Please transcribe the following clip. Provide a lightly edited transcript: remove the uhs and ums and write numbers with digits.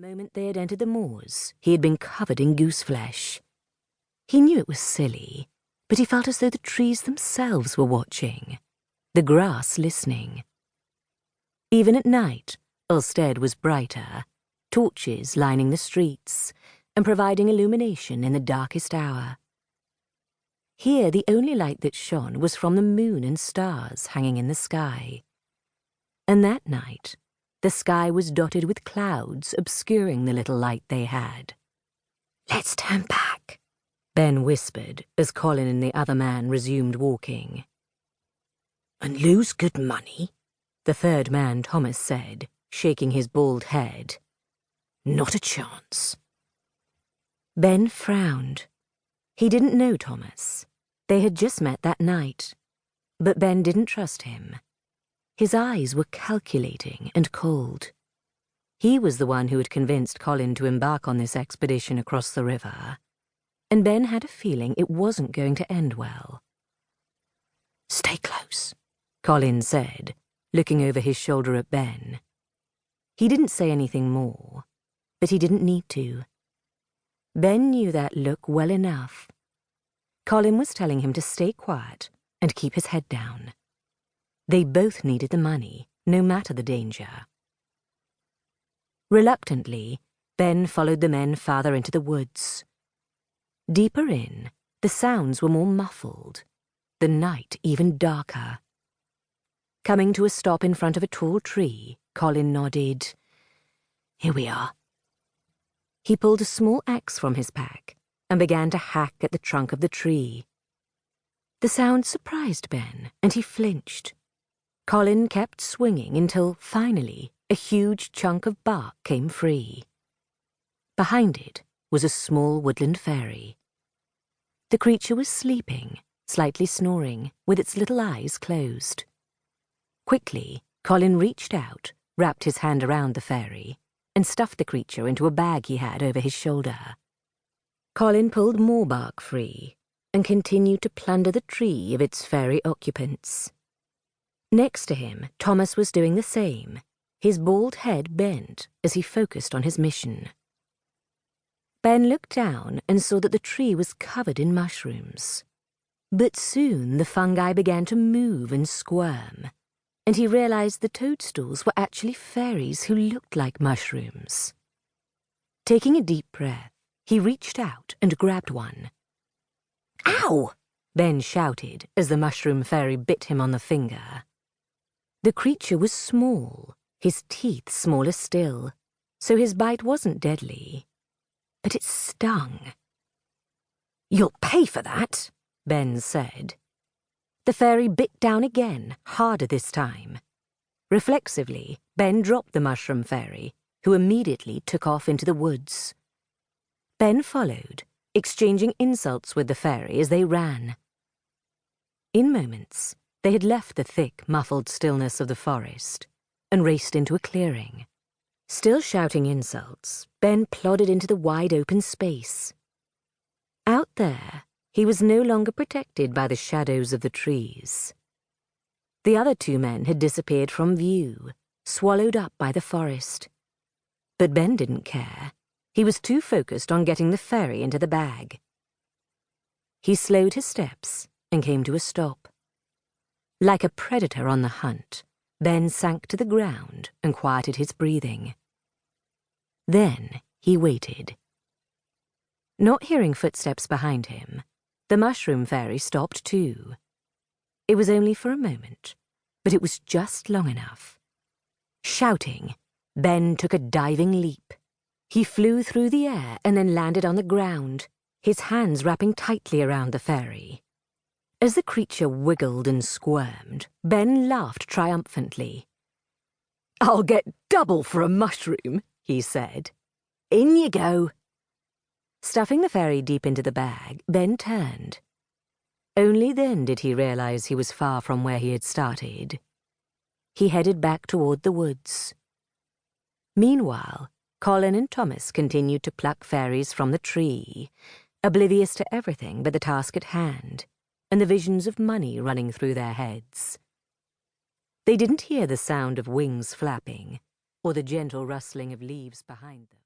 moment they had entered the moors, he had been covered in goose flesh. He knew it was silly, but he felt as though the trees themselves were watching, the grass listening. Even at night, Ulstead was brighter, torches lining the streets and providing illumination in the darkest hour. Here the only light that shone was from the moon and stars hanging in the sky. And that night, the sky was dotted with clouds obscuring the little light they had. "Let's turn back," Ben whispered as Colin and the other man resumed walking. "And lose good money?" the third man, Thomas, said, shaking his bald head. "Not a chance." Ben frowned. He didn't know Thomas. They had just met that night. But Ben didn't trust him. His eyes were calculating and cold. He was the one who had convinced Colin to embark on this expedition across the river, and Ben had a feeling it wasn't going to end well. "Stay close," Colin said, looking over his shoulder at Ben. He didn't say anything more, but he didn't need to. Ben knew that look well enough. Colin was telling him to stay quiet and keep his head down. They both needed the money, no matter the danger. Reluctantly, Ben followed the men farther into the woods. Deeper in, the sounds were more muffled, the night even darker. Coming to a stop in front of a tall tree, Colin nodded. "Here we are." He pulled a small axe from his pack and began to hack at the trunk of the tree. The sound surprised Ben, and he flinched. Colin kept swinging until, finally, a huge chunk of bark came free. Behind it was a small woodland fairy. The creature was sleeping, slightly snoring, with its little eyes closed. Quickly, Colin reached out, wrapped his hand around the fairy, and stuffed the creature into a bag he had over his shoulder. Colin pulled more bark free and continued to plunder the tree of its fairy occupants. Next to him, Thomas was doing the same, his bald head bent as he focused on his mission. Ben looked down and saw that the tree was covered in mushrooms. But soon the fungi began to move and squirm, and he realized the toadstools were actually fairies who looked like mushrooms. Taking a deep breath, he reached out and grabbed one. "Ow!" Ben shouted as the mushroom fairy bit him on the finger. The creature was small, his teeth smaller still, so his bite wasn't deadly. But it stung. "You'll pay for that," Ben said. The fairy bit down again, harder this time. Reflexively, Ben dropped the mushroom fairy, who immediately took off into the woods. Ben followed, exchanging insults with the fairy as they ran. In moments, they had left the thick, muffled stillness of the forest and raced into a clearing. Still shouting insults, Ben plodded into the wide open space. Out there, he was no longer protected by the shadows of the trees. The other two men had disappeared from view, swallowed up by the forest. But Ben didn't care. He was too focused on getting the fairy into the bag. He slowed his steps and came to a stop. Like a predator on the hunt, Ben sank to the ground and quieted his breathing. Then he waited. Not hearing footsteps behind him, the mushroom fairy stopped too. It was only for a moment, but it was just long enough. Shouting, Ben took a diving leap. He flew through the air and then landed on the ground, his hands wrapping tightly around the fairy. As the creature wiggled and squirmed, Ben laughed triumphantly. "I'll get double for a mushroom," he said. "In you go." Stuffing the fairy deep into the bag, Ben turned. Only then did he realize he was far from where he had started. He headed back toward the woods. Meanwhile, Colin and Thomas continued to pluck fairies from the tree, oblivious to everything but the task at hand and the visions of money running through their heads. They didn't hear the sound of wings flapping or the gentle rustling of leaves behind them.